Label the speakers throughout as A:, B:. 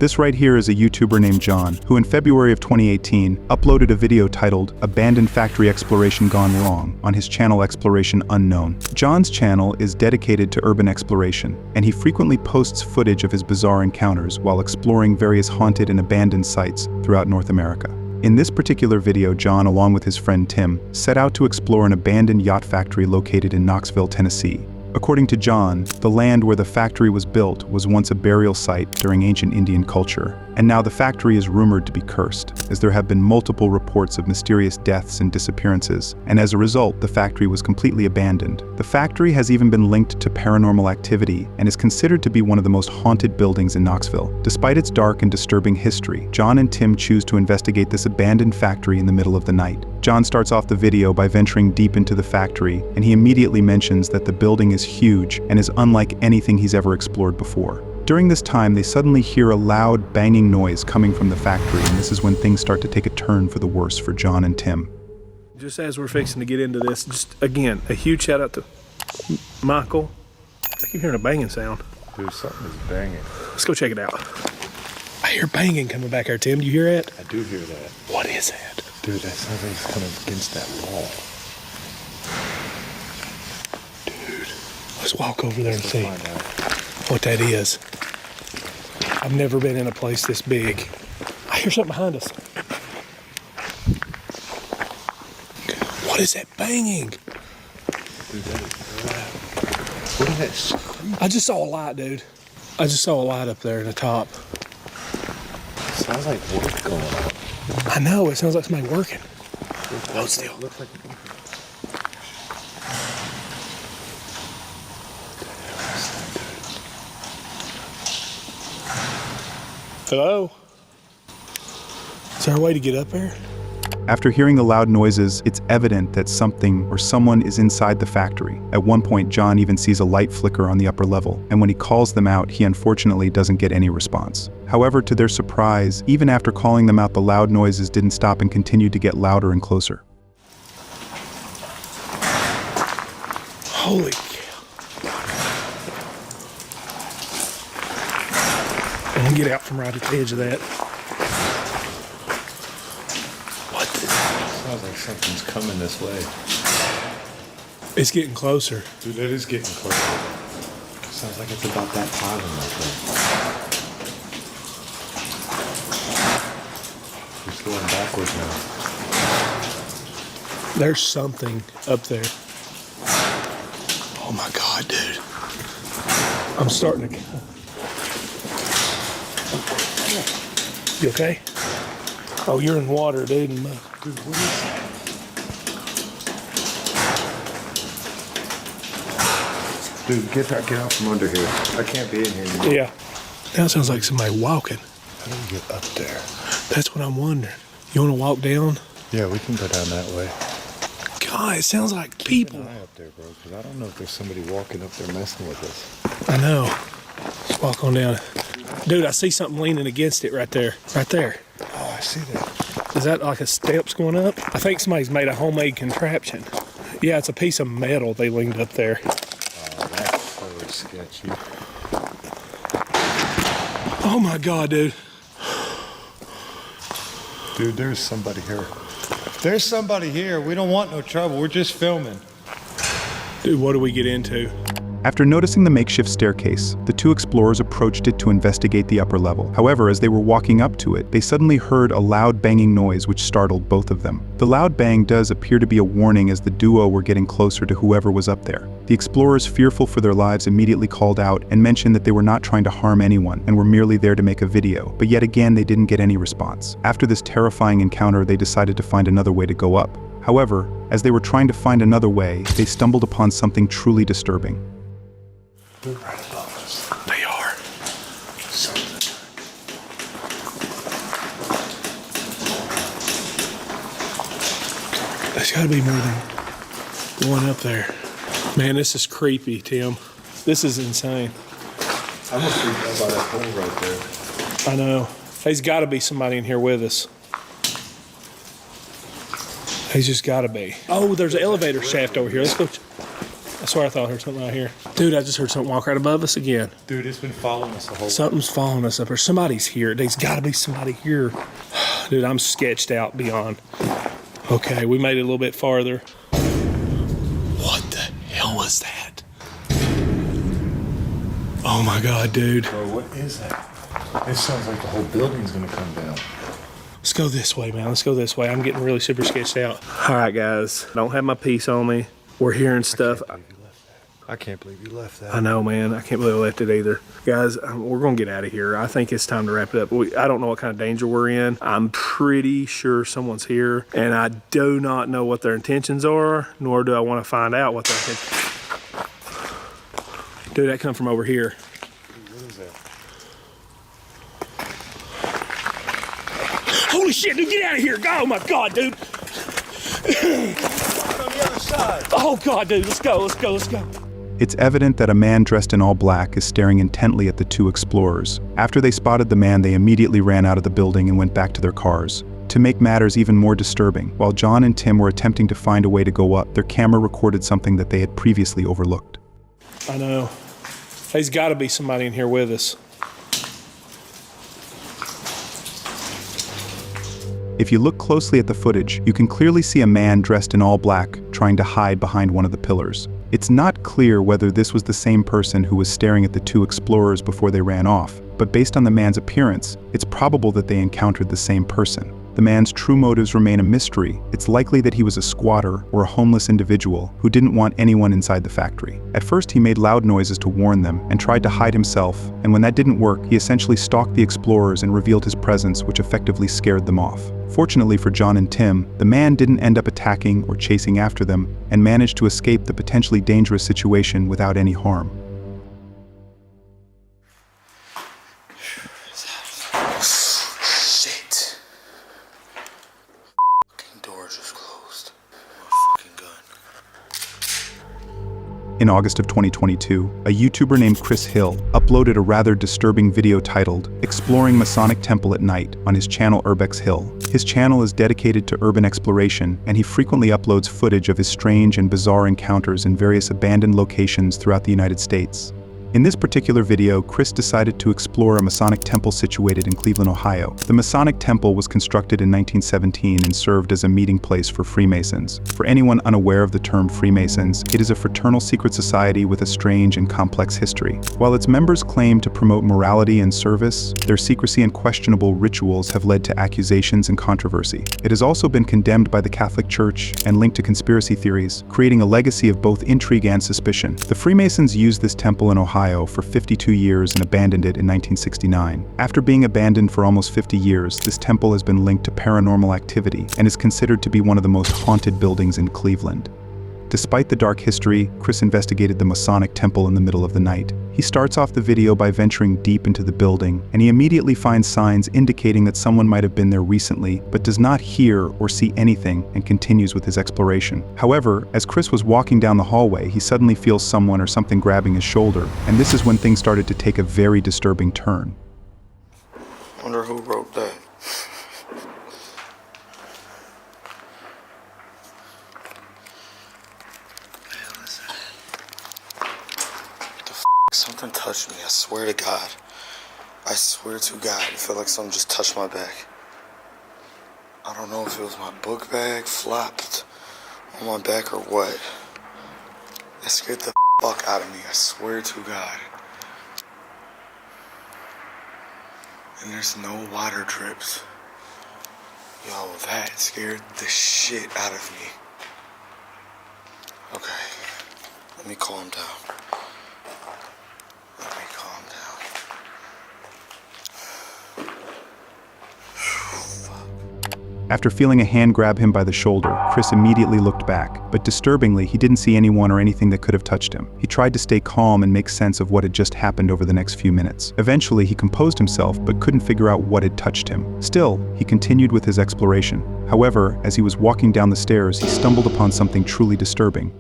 A: This right here is a YouTuber named John, who in February of 2018 uploaded a video titled Abandoned Factory Exploration Gone Wrong on his channel Exploration Unknown. John's channel is dedicated to urban exploration, and he frequently posts footage of his bizarre encounters while exploring various haunted and abandoned sites throughout North America. In this particular video, John, along with his friend Tim, set out to explore an abandoned yacht factory located in Knoxville, Tennessee. According to John, the land where the factory was built was once a burial site during ancient Indian culture, and now the factory is rumored to be cursed, as there have been multiple reports of mysterious deaths and disappearances, and as a result, the factory was completely abandoned. The factory has even been linked to paranormal activity and is considered to be one of the most haunted buildings in Knoxville. Despite its dark and disturbing history, John and Tim choose to investigate this abandoned factory in the middle of the night. John starts off the video by venturing deep into the factory, and he immediately mentions that the building is huge and is unlike anything he's ever explored before. During this time, they suddenly hear a loud, banging noise coming from the factory, and this is when things start to take a turn for the worse for John and Tim.
B: Just as we're fixing to get into this, just again, a huge shout out to Michael. I keep hearing a banging sound.
C: Dude, something is banging.
B: Let's go check it out. I hear banging coming back here, Tim. Do you hear it?
C: I do hear that.
B: What is that?
C: Dude, that sounds like it's coming against that wall.
B: Dude, let's walk over there and see what that is. I've never been in a place this big. I hear something behind us. What is that banging?
C: Dude, that is loud. What is that scream?
B: I just saw a light, dude. I just saw a light up there in the top.
C: It sounds like work going on.
B: I know, it sounds like somebody working. Hold still.
C: Looks like
B: Hello? Is there a way to get up there?
A: After hearing the loud noises, it's evident that something or someone is inside the factory. At one point, John even sees a light flicker on the upper level, and when he calls them out, he unfortunately doesn't get any response. However, to their surprise, even after calling them out, the loud noises didn't stop and continued to get louder and closer.
B: Holy cow. I'm gonna get out from right at the edge of that. What the?
C: sounds like something's coming this way.
B: It's getting closer.
C: Dude, it is getting closer. Sounds like it's about that island right there. It's going backwards now.
B: There's something up there. Oh my God, dude. I'm starting to... You okay? Oh, you're in water, dude.
C: Dude, what is that? Dude, get out from under here. I can't be in here anymore.
B: Yeah. Now it sounds like somebody walking.
C: How do we get up there?
B: That's what I'm wondering. You want to walk down?
C: Yeah, we can go down that way.
B: God, it sounds like people.
C: Keep an eye up there, bro, because I don't know if there's somebody walking up there messing with us.
B: I know. Let's walk on down. Dude, I see something leaning against it right there. Right there.
C: Oh, I see that.
B: Is that like a steps going up? I think somebody's made a homemade contraption. Yeah, it's a piece of metal they leaned up there.
C: Oh, that's very sketchy.
B: Oh my God, dude.
C: Dude, there's somebody here. There's somebody here. We don't want no trouble. We're just filming.
B: Dude, what do we get into?
A: After noticing the makeshift staircase, the two explorers approached it to investigate the upper level. However, as they were walking up to it, they suddenly heard a loud banging noise which startled both of them. The loud bang does appear to be a warning as the duo were getting closer to whoever was up there. The explorers, fearful for their lives, immediately called out and mentioned that they were not trying to harm anyone and were merely there to make a video, but yet again they didn't get any response. After this terrifying encounter, they decided to find another way to go up. However, as they were trying to find another way, they stumbled upon something truly disturbing.
C: They're right above us.
B: They are.
C: Something.
B: There's gotta be more than one up there. Man, this is creepy, Tim. This is insane.
C: I'm gonna freak out by that hole right there.
B: I know. There's gotta be somebody in here with us. There's just gotta be. Oh, there's an elevator shaft over here. Let's go. I swear I thought I heard something right here. Dude, I just heard something walk right above us again.
C: Dude, it's been following us the whole
B: Something's following us up here. Somebody's here. There's got to be somebody here. Dude, I'm sketched out beyond. Okay, we made it a little bit farther. What the hell was that? Oh my God, dude.
C: Bro, what is that? It sounds like the whole building's gonna come down.
B: Let's go this way, man. Let's go this way. I'm getting really super sketched out. All right, guys. I don't have my piece on me. We're hearing stuff.
C: I can't believe you left that.
B: I know, man. I can't believe I left it either. Guys, we're going to get out of here. I think it's time to wrap it up. I don't know what kind of danger we're in. I'm pretty sure someone's here, and I do not know what their intentions are, nor do I want to find out what their intentions are. Dude, that come from over here.
C: What is that?
B: Holy shit, dude, get out of here. Oh, my God, dude.
C: On the other side.
B: Oh, God, dude. Let's go, let's go, let's go.
A: It's evident that a man dressed in all black is staring intently at the two explorers. After they spotted the man, they immediately ran out of the building and went back to their cars. To make matters even more disturbing, while John and Tim were attempting to find a way to go up, their camera recorded something that they had previously overlooked.
B: I know. There's got to be somebody in here with us.
A: If you look closely at the footage, you can clearly see a man dressed in all black trying to hide behind one of the pillars. It's not clear whether this was the same person who was staring at the two explorers before they ran off, but based on the man's appearance, it's probable that they encountered the same person. The man's true motives remain a mystery. It's likely that he was a squatter or a homeless individual who didn't want anyone inside the factory. At first, he made loud noises to warn them and tried to hide himself, and when that didn't work, he essentially stalked the explorers and revealed his presence, which effectively scared them off. Fortunately for John and Tim, the man didn't end up attacking or chasing after them and managed to escape the potentially dangerous situation without any harm.
D: Shit. Fucking door just closed. My fucking gun.
A: In August of 2022, a YouTuber named Chris Hill uploaded a rather disturbing video titled "Exploring Masonic Temple at Night" on his channel Urbex Hill. His channel is dedicated to urban exploration, and he frequently uploads footage of his strange and bizarre encounters in various abandoned locations throughout the United States. In this particular video, Chris decided to explore a Masonic temple situated in Cleveland, Ohio. The Masonic temple was constructed in 1917 and served as a meeting place for Freemasons. For anyone unaware of the term Freemasons, it is a fraternal secret society with a strange and complex history. While its members claim to promote morality and service, their secrecy and questionable rituals have led to accusations and controversy. It has also been condemned by the Catholic Church and linked to conspiracy theories, creating a legacy of both intrigue and suspicion. The Freemasons used this temple in Ohio for 52 years and abandoned it in 1969. After being abandoned for almost 50 years, this temple has been linked to paranormal activity and is considered to be one of the most haunted buildings in Cleveland. Despite the dark history, Chris investigated the Masonic temple in the middle of the night. He starts off the video by venturing deep into the building, and he immediately finds signs indicating that someone might have been there recently, but does not hear or see anything and continues with his exploration. However, as Chris was walking down the hallway, he suddenly feels someone or something grabbing his shoulder, and this is when things started to take a very disturbing turn.
D: Wonder who wrote that. Something touched me, I swear to God. I swear to God, I feel like something just touched my back. I don't know if it was my book bag flopped on my back or what. That scared the fuck out of me, I swear to God. And there's no water drips. Yo, that scared the shit out of me. Okay, let me calm down. Let me calm down.
A: After feeling a hand grab him by the shoulder, Chris immediately looked back, but disturbingly, he didn't see anyone or anything that could have touched him. He tried to stay calm and make sense of what had just happened over the next few minutes. Eventually, he composed himself, but couldn't figure out what had touched him. Still, he continued with his exploration. However, as he was walking down the stairs, he stumbled upon something truly disturbing.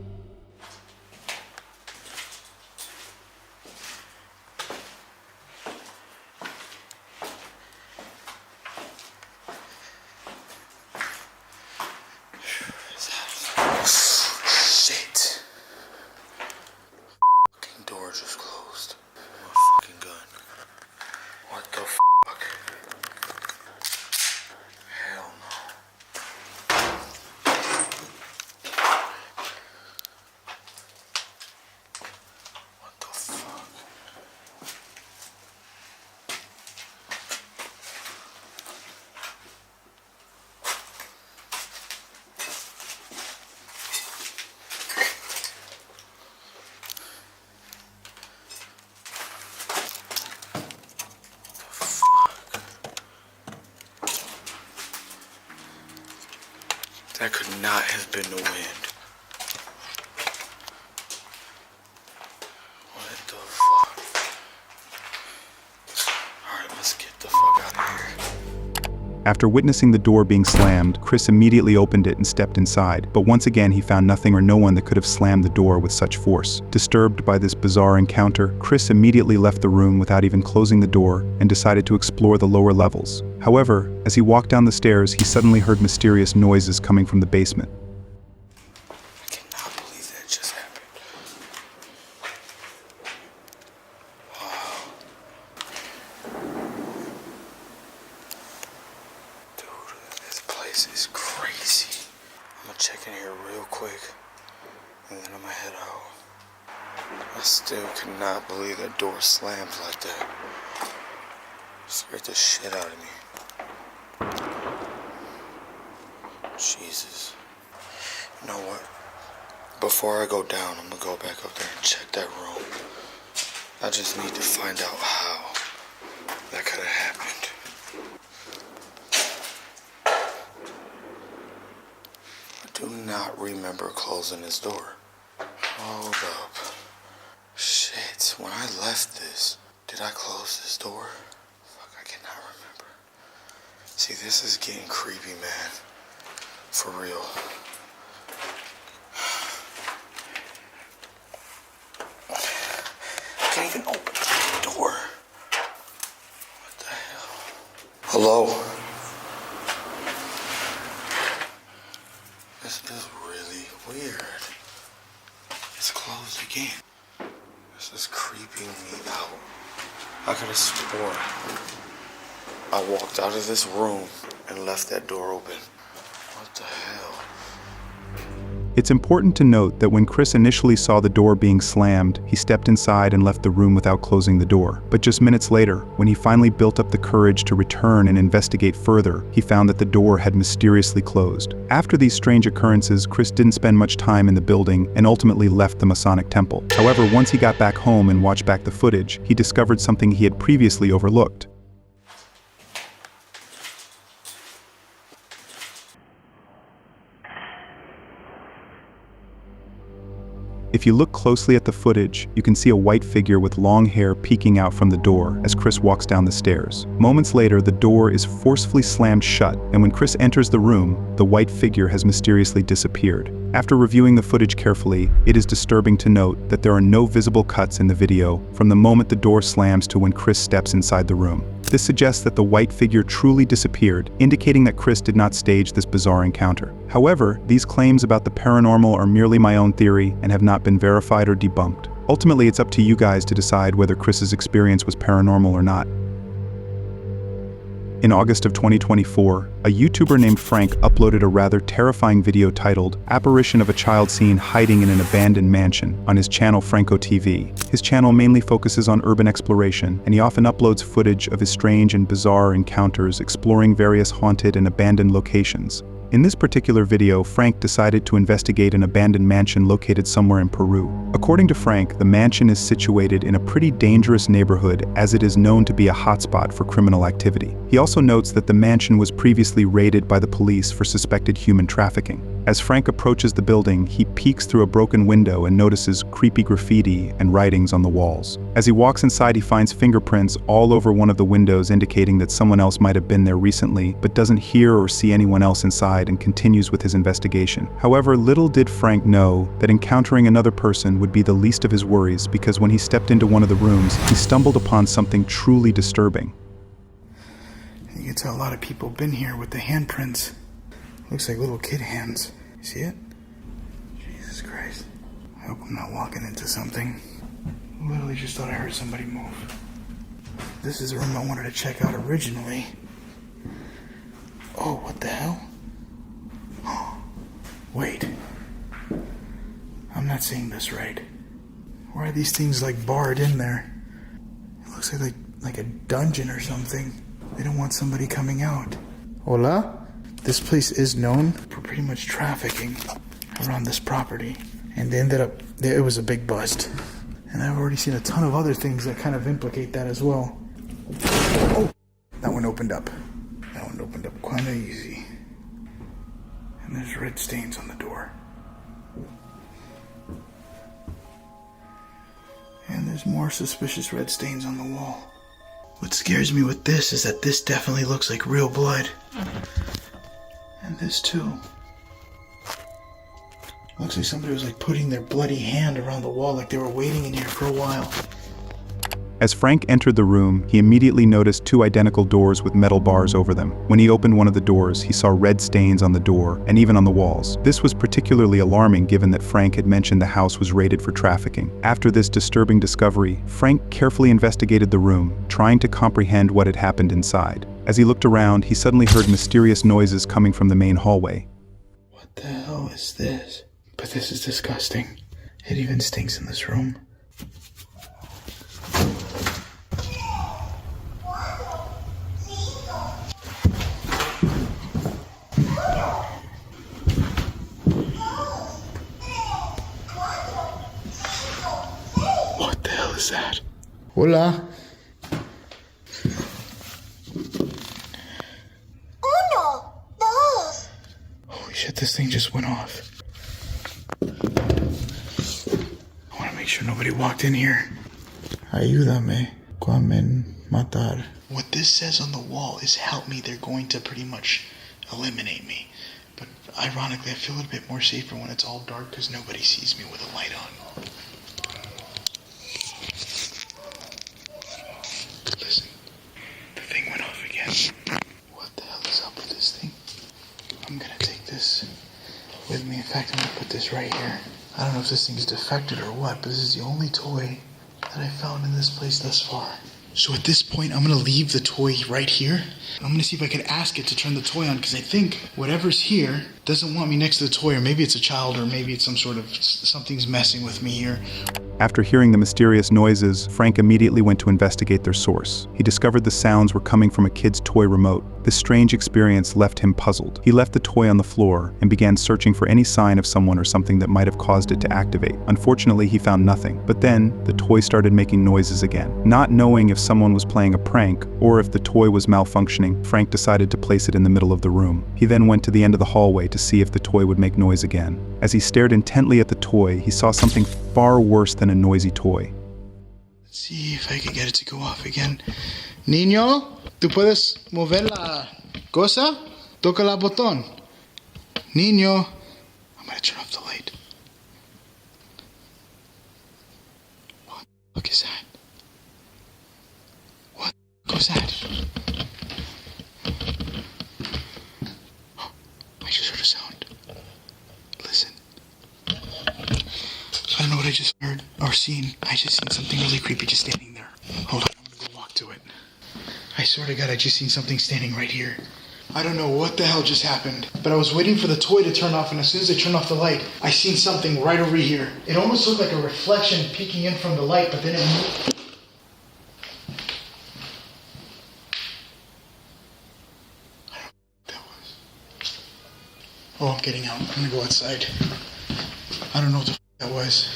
D: That could not have been the wind. What the fuck? Alright, let's get the fuck out of here.
A: After witnessing the door being slammed, Chris immediately opened it and stepped inside, but once again he found nothing or no one that could have slammed the door with such force. Disturbed by this bizarre encounter, Chris immediately left the room without even closing the door and decided to explore the lower levels. However, as he walked down the stairs, he suddenly heard mysterious noises coming from the basement.
D: I cannot believe that just happened. Wow. Dude, this place is crazy. I'm gonna check in here real quick, and then I'm gonna head out. I still cannot believe that door slammed like that. Scared the shit out of me. Jesus. You know what? Before I go down, I'm gonna go back up there and check that room. I just need to find out how that could have happened. I do not remember closing this door. Hold up. Shit, when I left this, did I close this door? Fuck, I cannot remember. See, this is getting creepy, man. For real. I can't even open the door. What the hell? Hello? This is really weird. It's closed again. This is creeping me out. I could have sworn I walked out of this room and left that door open. What the hell?
A: It's important to note that when Chris initially saw the door being slammed, he stepped inside and left the room without closing the door. But just minutes later, when he finally built up the courage to return and investigate further, he found that the door had mysteriously closed. After these strange occurrences, Chris didn't spend much time in the building and ultimately left the Masonic temple. However, once he got back home and watched back the footage, he discovered something he had previously overlooked. If you look closely at the footage, you can see a white figure with long hair peeking out from the door as Chris walks down the stairs. Moments later, the door is forcefully slammed shut, and when Chris enters the room, the white figure has mysteriously disappeared. After reviewing the footage carefully, it is disturbing to note that there are no visible cuts in the video from the moment the door slams to when Chris steps inside the room. This suggests that the white figure truly disappeared, indicating that Chris did not stage this bizarre encounter. However, these claims about the paranormal are merely my own theory and have not been verified or debunked. Ultimately, it's up to you guys to decide whether Chris's experience was paranormal or not. In August of 2024, a YouTuber named Frank uploaded a rather terrifying video titled "Apparition of a Child Seen Hiding in an Abandoned Mansion" on his channel Franco TV. His channel mainly focuses on urban exploration, and he often uploads footage of his strange and bizarre encounters exploring various haunted and abandoned locations. In this particular video, Frank decided to investigate an abandoned mansion located somewhere in Peru. According to Frank, the mansion is situated in a pretty dangerous neighborhood as it is known to be a hotspot for criminal activity. He also notes that the mansion was previously raided by the police for suspected human trafficking. As Frank approaches the building, he peeks through a broken window and notices creepy graffiti and writings on the walls. As he walks inside, he finds fingerprints all over one of the windows, indicating that someone else might have been there recently, but doesn't hear or see anyone else inside and continues with his investigation. However, little did Frank know that encountering another person would be the least of his worries, because when he stepped into one of the rooms, he stumbled upon something truly disturbing.
E: You can tell a lot of people have been here with the handprints. Looks like little kid hands. You see it? Jesus Christ. I hope I'm not walking into something. Literally just thought I heard somebody move. This is the room I wanted to check out originally. Oh, what the hell? Wait. I'm not seeing this right. Why are these things like barred in there? It looks like a dungeon or something. They don't want somebody coming out. Hola? This place is known for pretty much trafficking around this property. And it was a big bust. And I've already seen a ton of other things that kind of implicate that as well. Oh, that one opened up. That one opened up kind of easy. And there's red stains on the door. And there's more suspicious red stains on the wall. What scares me with this is that this definitely looks like real blood. And this too. Looks like somebody was like putting their bloody hand around the wall, like they were waiting in here for a while.
A: As Frank entered the room, he immediately noticed two identical doors with metal bars over them. When he opened one of the doors, he saw red stains on the door and even on the walls. This was particularly alarming given that Frank had mentioned the house was raided for trafficking. After this disturbing discovery, Frank carefully investigated the room, trying to comprehend what had happened inside. As he looked around, he suddenly heard mysterious noises coming from the main hallway.
E: What the hell is this? But this is disgusting. It even stinks in this room. What the hell is that? Hola. Holy shit, this thing just went off. I want to make sure nobody walked in here. Ayúdame. Cuamen matar. What this says on the wall is help me. They're going to pretty much eliminate me. But ironically, I feel a little bit more safer when it's all dark because nobody sees me with a light on. Listen. The thing went off again. What the hell is up with this thing? I'm gonna take this with me. In fact, I'm gonna put this right here. I don't know if this thing's defected or what, but this is the only toy that I found in this place thus far. So at this point, I'm gonna leave the toy right here. I'm gonna see if I can ask it to turn the toy on, because I think whatever's here doesn't want me next to the toy, or maybe it's a child, or maybe it's some sort of, something's messing with me here.
A: After hearing the mysterious noises, Frank immediately went to investigate their source. He discovered the sounds were coming from a kid's toy remote. This strange experience left him puzzled. He left the toy on the floor and began searching for any sign of someone or something that might have caused it to activate. Unfortunately, he found nothing. But then, the toy started making noises again. Not knowing if someone was playing a prank or if the toy was malfunctioning, Frank decided to place it in the middle of the room. He then went to the end of the hallway to see if the toy would make noise again. As he stared intently at the toy, he saw something far worse than a noisy toy.
E: Let's see if I can get it to go off again. Niño, ¿tú puedes mover la cosa? Toca la botón. Niño. I'm gonna turn off the light. What the fuck is that? What the fuck was that? Oh, I just heard a sound. Listen. I don't know what I just heard or seen. I just seen something really creepy just standing there. Hold on, I'm gonna go walk to it. I swear to God, I just seen something standing right here. I don't know what the hell just happened, but I was waiting for the toy to turn off, and as soon as I turned off the light, I seen something right over here. It almost looked like a reflection peeking in from the light, but then it moved. I don't know what that was. Oh, I'm getting out. I'm gonna go outside. I don't know what the that was.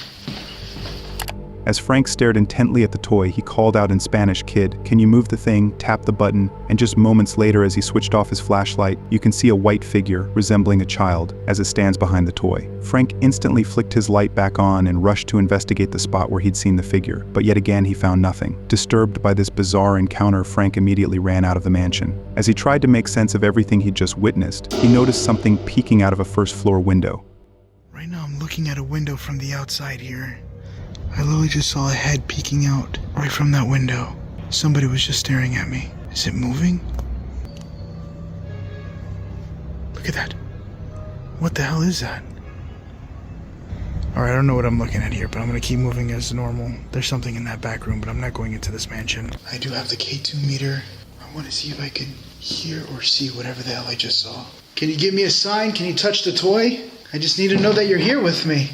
A: As Frank stared intently at the toy, he called out in Spanish, "Kid, can you move the thing?" Tapped the button, and just moments later, as he switched off his flashlight, you can see a white figure resembling a child as it stands behind the toy. Frank instantly flicked his light back on and rushed to investigate the spot where he'd seen the figure, but yet again he found nothing. Disturbed by this bizarre encounter, Frank immediately ran out of the mansion. As he tried to make sense of everything he'd just witnessed, he noticed something peeking out of a first-floor window.
E: Right now I'm looking at a window from the outside here. I literally just saw a head peeking out right from that window. Somebody was just staring at me. Is it moving? Look at that. What the hell is that? Alright, I don't know what I'm looking at here, but I'm gonna keep moving as normal. There's something in that back room, but I'm not going into this mansion. I do have the K2 meter. I want to see if I can hear or see whatever the hell I just saw. Can you give me a sign? Can you touch the toy? I just need to know that you're here with me.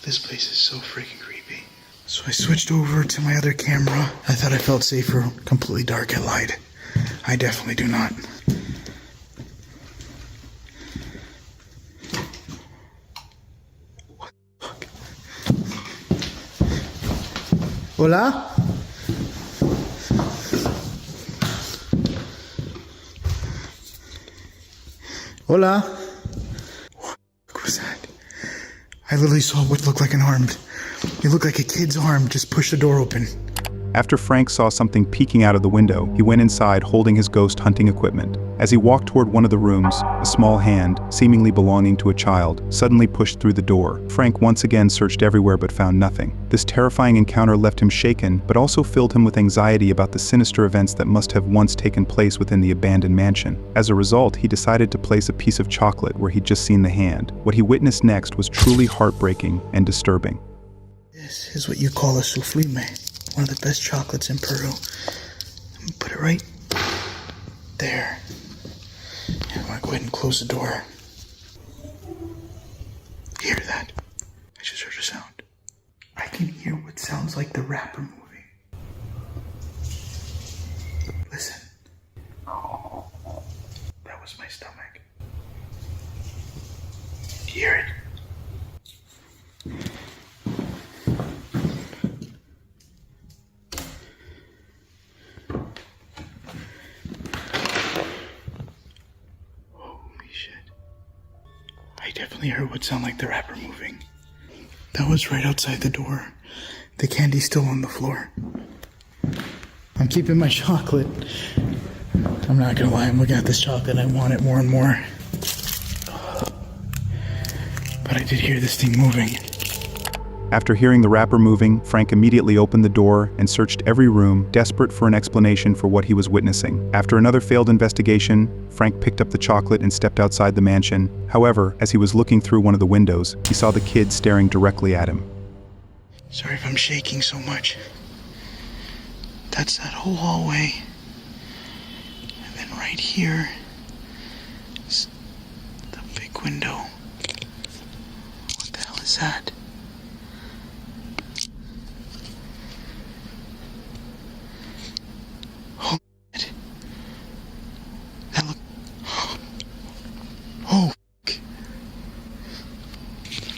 E: This place is so freaking creepy. So I switched over to my other camera. I thought I felt safer. Completely dark, it lied. I definitely do not. What the fuck? Hola? Hola? I literally saw what looked like an arm. It looked like a kid's arm just pushed the door open.
A: After Frank saw something peeking out of the window, he went inside holding his ghost hunting equipment. As he walked toward one of the rooms, a small hand, seemingly belonging to a child, suddenly pushed through the door. Frank once again searched everywhere but found nothing. This terrifying encounter left him shaken, but also filled him with anxiety about the sinister events that must have once taken place within the abandoned mansion. As a result, he decided to place a piece of chocolate where he'd just seen the hand. What he witnessed next was truly heartbreaking and disturbing.
E: This is what you call a soufflé. One of the best chocolates in Peru. I'm gonna put it right there. And I'm gonna go ahead and close the door. Hear that? I just heard a sound. I can hear what sounds like the wrapper moving. Listen. That was my stomach. Hear it? I definitely heard what sounded like the wrapper moving. That was right outside the door. The candy's still on the floor. I'm keeping my chocolate. I'm not gonna lie, I'm looking at this chocolate and I want it more and more. But I did hear this thing moving.
A: After hearing the wrapper moving, Frank immediately opened the door and searched every room, desperate for an explanation for what he was witnessing. After another failed investigation, Frank picked up the chocolate and stepped outside the mansion. However, as he was looking through one of the windows, he saw the kid staring directly at him.
E: Sorry if I'm shaking so much. That's that whole hallway. And then right here is the big window. What the hell is that? Oh, shit. That look. Oh, f***.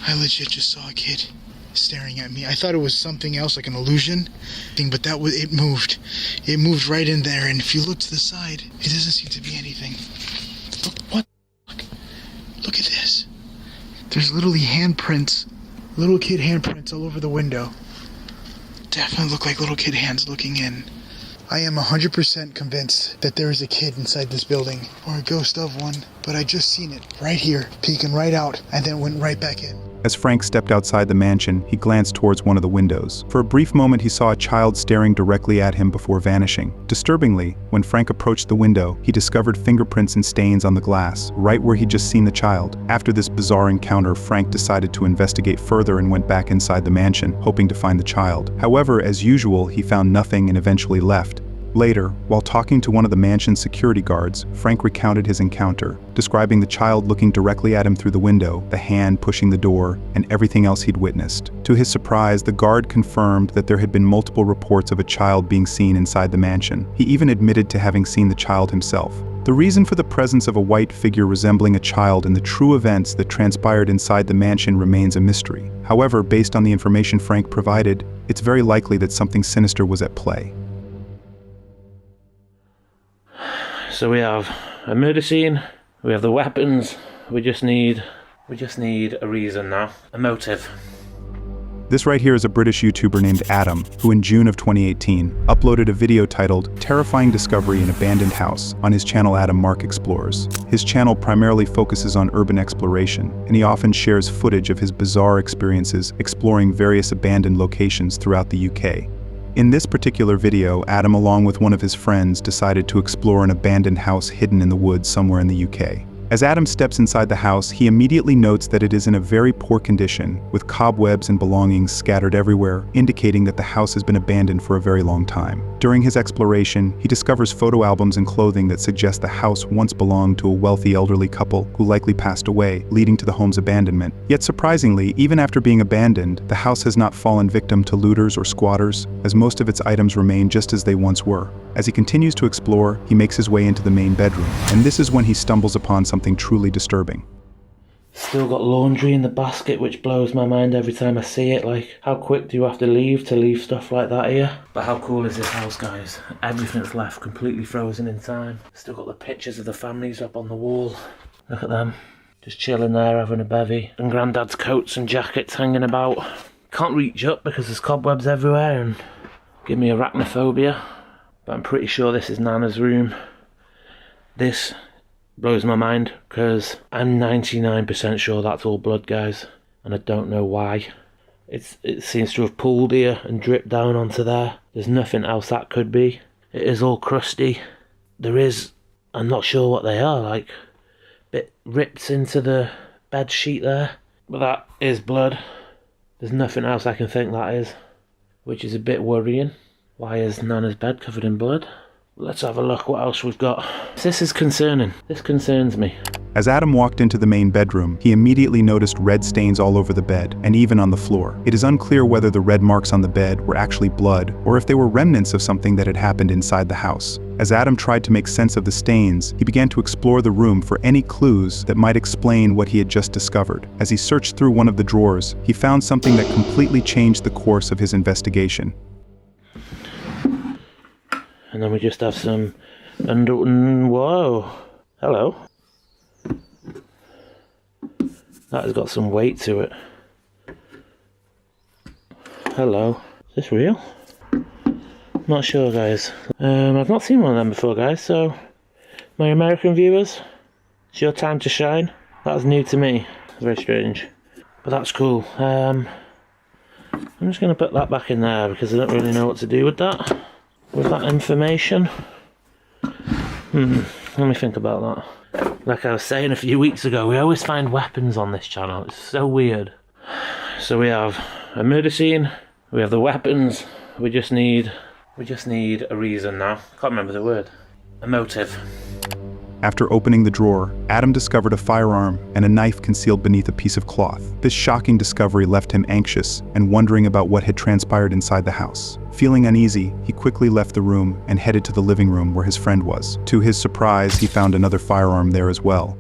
E: I legit just saw a kid staring at me. I thought it was something else, like an illusion thing, but it moved. It moved right in there, and if you look to the side, it doesn't seem to be anything. Look, what the fuck? Look at this. There's literally handprints, little kid handprints all over the window. Definitely look like little kid hands looking in. I am 100% convinced that there is a kid inside this building, or a ghost of one, but I just seen it right here, peeking right out, and then went right back in.
A: As Frank stepped outside the mansion, he glanced towards one of the windows. For a brief moment, he saw a child staring directly at him before vanishing. Disturbingly, when Frank approached the window, he discovered fingerprints and stains on the glass, right where he'd just seen the child. After this bizarre encounter, Frank decided to investigate further and went back inside the mansion, hoping to find the child. However, as usual, he found nothing and eventually left. Later, while talking to one of the mansion's security guards, Frank recounted his encounter, describing the child looking directly at him through the window, the hand pushing the door, and everything else he'd witnessed. To his surprise, the guard confirmed that there had been multiple reports of a child being seen inside the mansion. He even admitted to having seen the child himself. The reason for the presence of a white figure resembling a child and the true events that transpired inside the mansion remains a mystery. However, based on the information Frank provided, it's very likely that something sinister was at play.
F: So we have a murder scene, we have the weapons, we just need a reason now, a motive.
A: This right here is a British YouTuber named Adam, who in June of 2018 uploaded a video titled Terrifying Discovery in Abandoned House on his channel Adam Mark Explores. His channel primarily focuses on urban exploration, and he often shares footage of his bizarre experiences exploring various abandoned locations throughout the UK. In this particular video, Adam, along with one of his friends, decided to explore an abandoned house hidden in the woods somewhere in the UK. As Adam steps inside the house, he immediately notes that it is in a very poor condition, with cobwebs and belongings scattered everywhere, indicating that the house has been abandoned for a very long time. During his exploration, he discovers photo albums and clothing that suggest the house once belonged to a wealthy elderly couple who likely passed away, leading to the home's abandonment. Yet surprisingly, even after being abandoned, the house has not fallen victim to looters or squatters, as most of its items remain just as they once were. As he continues to explore, he makes his way into the main bedroom, and this is when he stumbles upon something truly disturbing.
F: Still got laundry in the basket, which blows my mind every time I see it. Like, how quick do you have to leave stuff like that here? But how cool is this house, guys? Everything's left completely frozen in time. Still got the pictures of the families up on the wall. Look at them. just chilling there having a bevy, and Grandad's coats and jackets hanging about. Can't reach up because there's cobwebs everywhere and give me arachnophobia, but I'm pretty sure this is Nana's room. This blows my mind because I'm 99% sure that's all blood, guys, and I don't know why. It seems to have pooled here and dripped down onto there. There's nothing else that could be. It is all crusty. I'm not sure what they are, like bit ripped into the bed sheet there, but that is blood. There's nothing else I can think that is, which is a bit worrying. Why is Nana's bed covered in blood? Let's have a look what else we've got. This is concerning. This concerns me.
A: As Adam walked into the main bedroom, he immediately noticed red stains all over the bed, and even on the floor. It is unclear whether the red marks on the bed were actually blood, or if they were remnants of something that had happened inside the house. As Adam tried to make sense of the stains, he began to explore the room for any clues that might explain what he had just discovered. As he searched through one of the drawers, he found something that completely changed the course of his investigation.
F: And then we just have some whoa, hello. That has got some weight to it. Hello. Is this real? Not sure, guys. I've not seen one of them before, guys, so my American viewers, it's your time to shine. That was new to me. Very strange. But that's cool. I'm just going to put that back in there because I don't really know what to do with that. With that information. Let me think about that. Like I was saying a few weeks ago, we always find weapons on this channel. It's so weird. So we have a murder scene, we have the weapons, we just need a reason now. Can't remember the word. A motive.
A: After opening the drawer, Adam discovered a firearm and a knife concealed beneath a piece of cloth. This shocking discovery left him anxious and wondering about what had transpired inside the house. Feeling uneasy, he quickly left the room and headed to the living room where his friend was. To his surprise, he found another firearm there as well.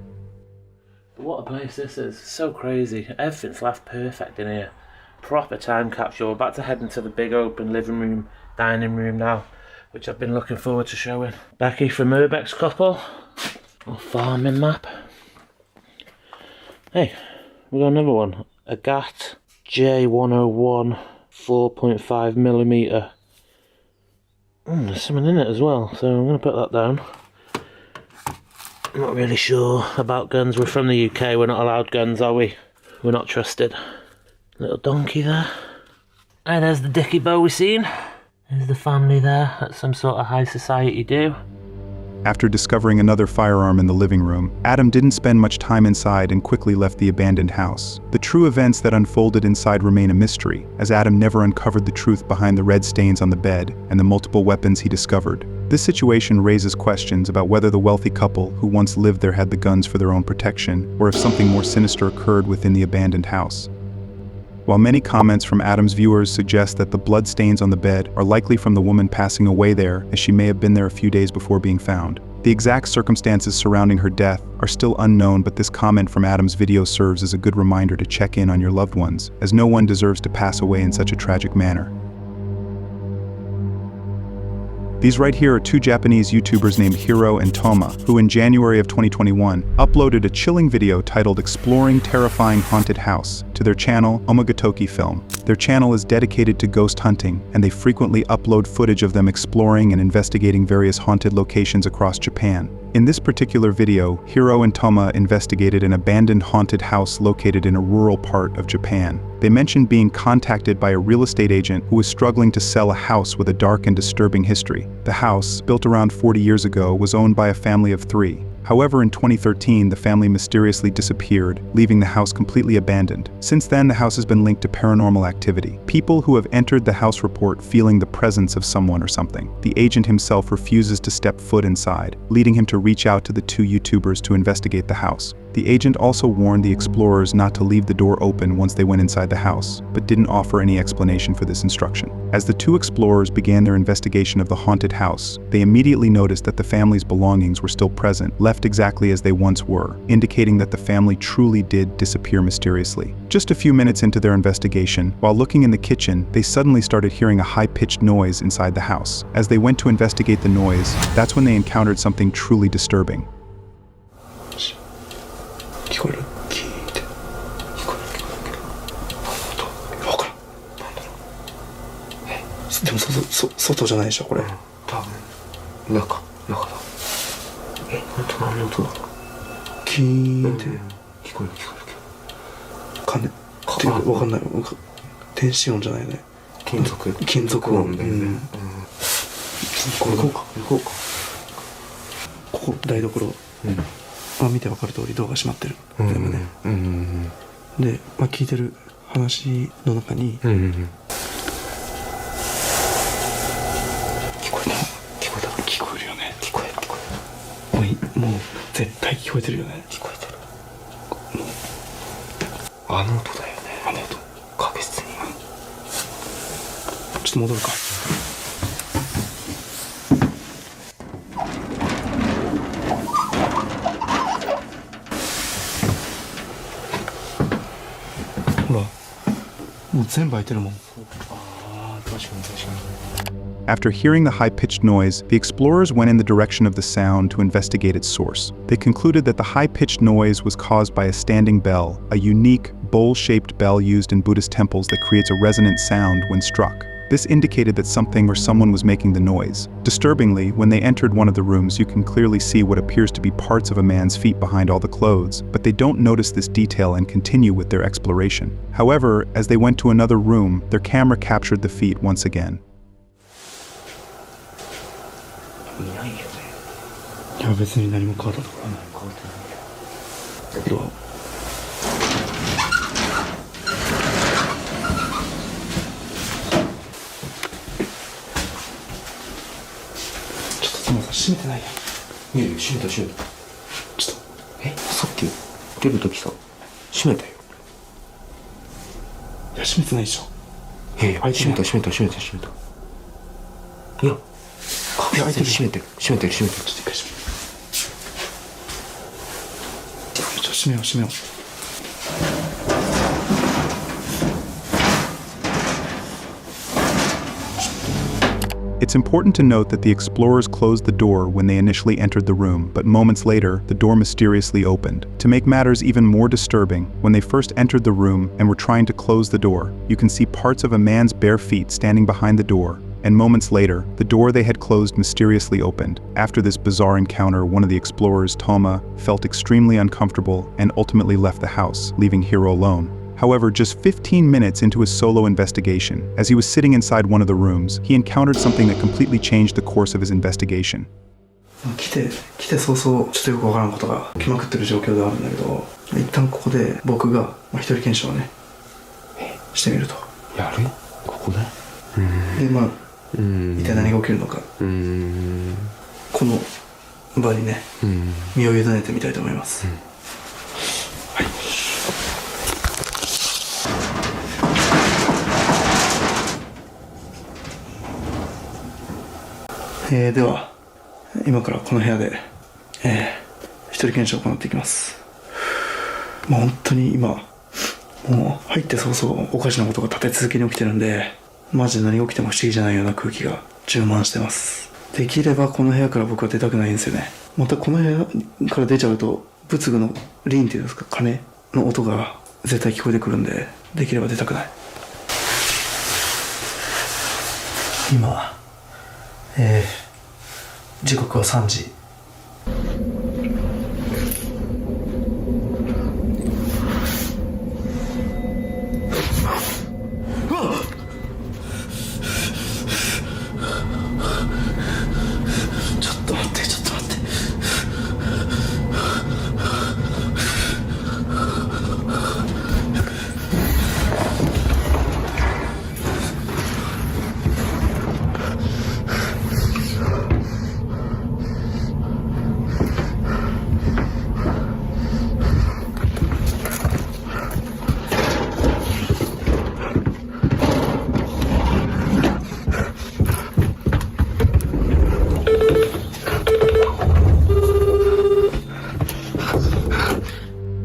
F: What a place this is. So crazy. Everything's left perfect in here. Proper time capsule. We're about to head into the big open living room, dining room now, which I've been looking forward to showing. Becky from Urbex's couple. Little farming map. Hey, we got another one. A GAT J101 4.5mm. There's something in it as well, so I'm going to put that down. I'm not really sure about guns. We're from the UK, we're not allowed guns, are we? We're not trusted. Little donkey there. Hey, there's the Dickie Bow we've seen. There's the family there. That's some sort of high society do.
A: After discovering another firearm in the living room, Adam didn't spend much time inside and quickly left the abandoned house. The true events that unfolded inside remain a mystery, as Adam never uncovered the truth behind the red stains on the bed and the multiple weapons he discovered. This situation raises questions about whether the wealthy couple who once lived there had the guns for their own protection, or if something more sinister occurred within the abandoned house. While many comments from Adam's viewers suggest that the blood stains on the bed are likely from the woman passing away there, as she may have been there a few days before being found. The exact circumstances surrounding her death are still unknown, but this comment from Adam's video serves as a good reminder to check in on your loved ones, as no one deserves to pass away in such a tragic manner. These right here are two Japanese YouTubers named Hiro and Toma, who in January of 2021 uploaded a chilling video titled Exploring Terrifying Haunted House to their channel Omagatoki Film. Their channel is dedicated to ghost hunting, and they frequently upload footage of them exploring and investigating various haunted locations across Japan. In this particular video, Hiro and Toma investigated an abandoned haunted house located in a rural part of Japan. They mentioned being contacted by a real estate agent who was struggling to sell a house with a dark and disturbing history. The house, built around 40 years ago, was owned by a family of 3. However, in 2013, the family mysteriously disappeared, leaving the house completely abandoned. Since then, the house has been linked to paranormal activity. People who have entered the house report feeling the presence of someone or something. The agent himself refuses to step foot inside, leading him to reach out to the two YouTubers to investigate the house. The agent also warned the explorers not to leave the door open once they went inside the house, but didn't offer any explanation for this instruction. As the two explorers began their investigation of the haunted house, they immediately noticed that the family's belongings were still present, left exactly as they once were, indicating that the family truly did disappear mysteriously. Just a few minutes into their investigation, while looking in the kitchen, they suddenly started hearing a high-pitched noise inside the house. As they went to investigate the noise, that's when they encountered something truly disturbing.
E: 聞こえる？でも外じゃないでしょこれ。
G: 多分中だ。本当何の音だ。
E: キーンって、
G: 聞こえる。
E: 鐘っていうか分かんない。電子音じゃないよね。
G: 金属音だよね。
E: 行こうか。ここ台所。見て分かる通りドアが閉まってる。全部ね。で、聞いてる話の中に、聞こえるよね。もう絶対聞こえてるよね。
G: 聞こえてる。あの音だよね。
E: あの音
G: 確実に。
E: ちょっと戻るか。ほら、もう全部開いてるもん。
G: 確かに。
A: After hearing the high-pitched noise, the explorers went in the direction of the sound to investigate its source. They concluded that the high-pitched noise was caused by a standing bell, a unique, bowl-shaped bell used in Buddhist temples that creates a resonant sound when struck. This indicated that something or someone was making the noise. Disturbingly, when they entered one of the rooms, you can clearly see what appears to be parts of a man's feet behind all the clothes, but they don't notice this detail and continue with their exploration. However, as they went to another room, their camera captured the feet once again.
G: いないよね。
E: いや別に何も変わったところはない。ドアをちょっとすみません、閉めてないや。
G: いや閉めた。ちょっとさっき出るときさ閉めたよ。
E: いや閉めてないでしょ。
G: いや閉めた。いや確実に閉めてる。
E: ちょっと一回閉めよう。
A: It's important to note that the explorers closed the door when they initially entered the room, but moments later, the door mysteriously opened. To make matters even more disturbing, when they first entered the room and were trying to close the door, you can see parts of a man's bare feet standing behind the door, and moments later, the door they had closed mysteriously opened. After this bizarre encounter, one of the explorers, Toma, felt extremely uncomfortable and ultimately left the house, leaving Hiro alone. However, just 15 minutes into his solo investigation, as he was sitting inside one of the rooms, he encountered something that completely changed the course of his investigation.
E: 来て早々ちょっとよくわからんことが来まくってる状況ではあるんだけど、一旦ここで僕が一人検証をねしてみると。
G: やる？ここで？
E: で一体何が起きるのか、この場にね身を委ねてみたいと思います。はい。では今からこの部屋で、一人検証を行っていきます。本当に今もう入って早々おかしなことが立て続けに起きてるんで、マジで何が起きても不思議じゃないような空気が充満してます。できればこの部屋から僕は出たくないんですよね。またこの部屋から出ちゃうと仏具のリンっていうんですか、鐘の音が絶対聞こえてくるんで、できれば出たくない。今時刻は3時。ちょっと待って。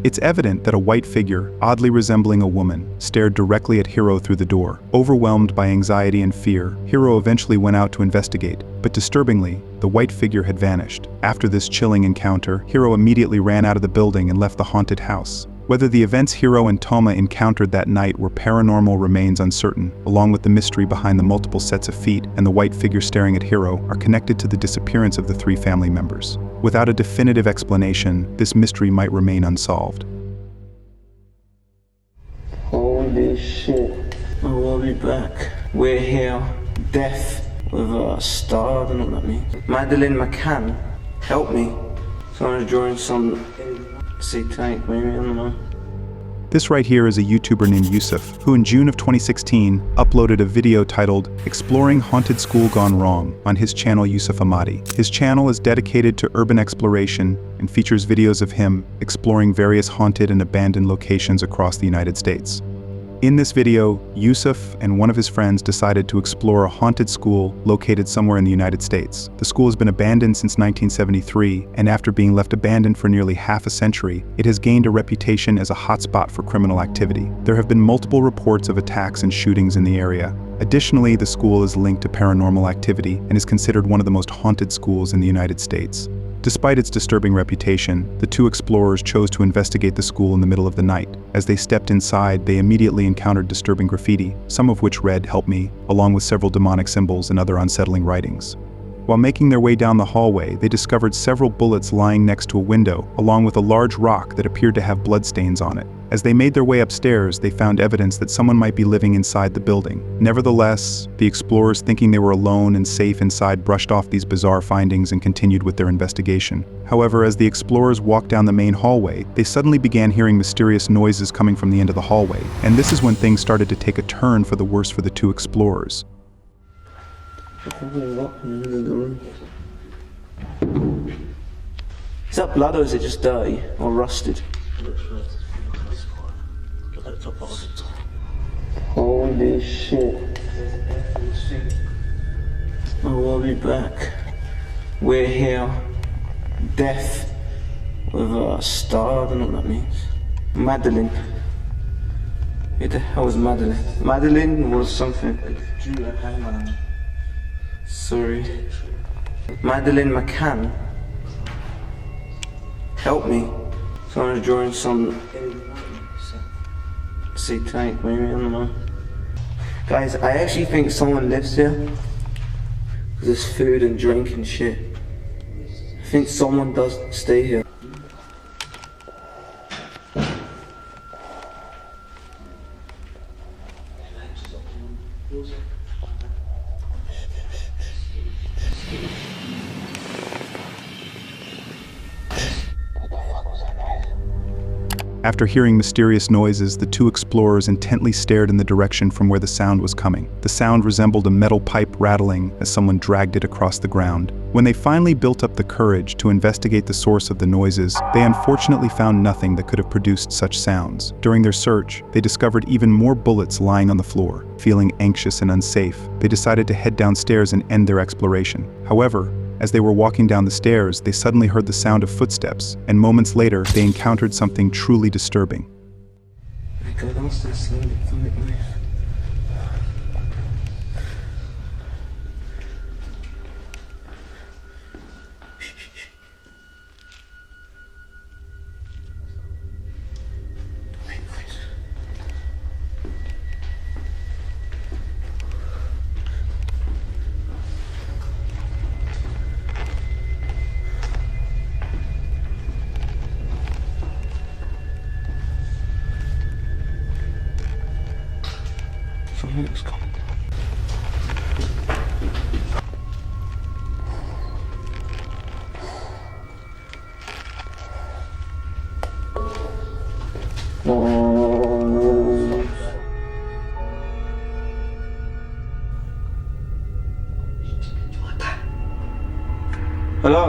A: It's evident that a white figure, oddly resembling a woman, stared directly at Hiro through the door. Overwhelmed by anxiety and fear, Hiro eventually went out to investigate, but disturbingly, the white figure had vanished. After this chilling encounter, Hiro immediately ran out of the building and left the haunted house. Whether the events Hiro and Toma encountered that night were paranormal remains uncertain, along with the mystery behind the multiple sets of feet and the white figure staring at Hiro are connected to the disappearance of the 3 family members. Without a definitive explanation, this mystery might remain unsolved.
H: Holy shit. Oh, I'll be back. We're here. Death with a star, I don't know what that means. Madeline McCann, help me. Someone's drawing some satanic, maybe, I don't know.
A: This right here is a YouTuber named Yusuf, who in June of 2016 uploaded a video titled Exploring Haunted School Gone Wrong on his channel Yusuf Ahmadi. His channel is dedicated to urban exploration and features videos of him exploring various haunted and abandoned locations across the United States. In this video, Yusuf and one of his friends decided to explore a haunted school located somewhere in the United States. The school has been abandoned since 1973, and after being left abandoned for nearly half a century, it has gained a reputation as a hotspot for criminal activity. There have been multiple reports of attacks and shootings in the area. Additionally, the school is linked to paranormal activity and is considered one of the most haunted schools in the United States. Despite its disturbing reputation, the 2 explorers chose to investigate the school in the middle of the night. As they stepped inside, they immediately encountered disturbing graffiti, some of which read, "Help me," along with several demonic symbols and other unsettling writings. While making their way down the hallway, they discovered several bullets lying next to a window, along with a large rock that appeared to have bloodstains on it. As they made their way upstairs, they found evidence that someone might be living inside the building. Nevertheless, the explorers, thinking they were alone and safe inside, brushed off these bizarre findings and continued with their investigation. However, as the explorers walked down the main hallway, they suddenly began hearing mysterious noises coming from the end of the hallway, and this is when things started to take a turn for the worse for the 2 explorers.
H: Is that blood or is it just dirty or rusted? Holy shit. Oh, I'll be back. We're here. Death with a star, I don't know what that means. Madeline. Who the hell is Madeline? Madeline was something. Sorry. Madeline McCann. Help me. Someone's drawing some satanic, maybe, I don't know. Guys, I actually think someone lives here. Because there's food and drink and shit. I think someone does stay here.
A: After hearing mysterious noises, the 2 explorers intently stared in the direction from where the sound was coming. The sound resembled a metal pipe rattling as someone dragged it across the ground. When they finally built up the courage to investigate the source of the noises, they unfortunately found nothing that could have produced such sounds. During their search, they discovered even more bullets lying on the floor. Feeling anxious and unsafe, they decided to head downstairs and end their exploration. However, as they were walking down the stairs, they suddenly heard the sound of footsteps, and moments later, they encountered something truly disturbing.
H: Something's coming. Hello?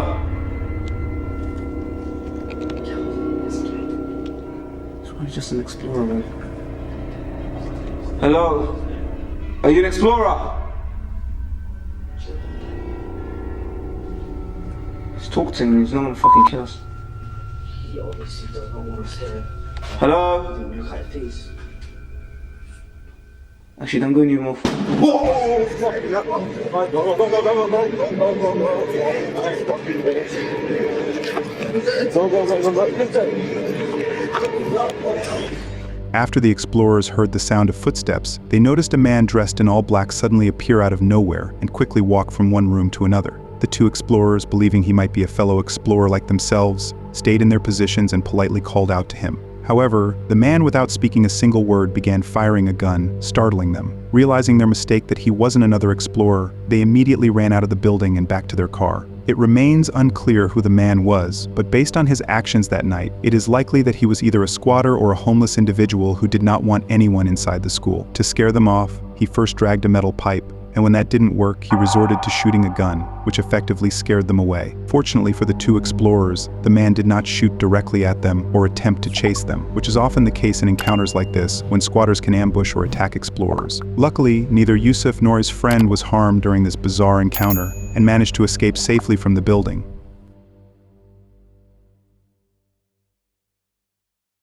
H: It's probably just an explorer, man. Hello? Are you an explorer? He's talking to me, he's not gonna fucking kill us.
G: He obviously does not want us here.
H: Hello?
G: Look at these.
H: Actually, don't go any more.
A: After the explorers heard the sound of footsteps, they noticed a man dressed in all black suddenly appear out of nowhere and quickly walk from one room to another. The two explorers, believing he might be a fellow explorer like themselves, stayed in their positions and politely called out to him. However, the man, without speaking a single word, began firing a gun, startling them. Realizing their mistake that he wasn't another explorer, they immediately ran out of the building and back to their car. It remains unclear who the man was, but based on his actions that night, it is likely that he was either a squatter or a homeless individual who did not want anyone inside the school. To scare them off, he first dragged a metal pipe, and when that didn't work, he resorted to shooting a gun, which effectively scared them away. Fortunately for the two explorers, the man did not shoot directly at them or attempt to chase them, which is often the case in encounters like this, when squatters can ambush or attack explorers. Luckily, neither Yusuf nor his friend was harmed during this bizarre encounter, and managed to escape safely from the building.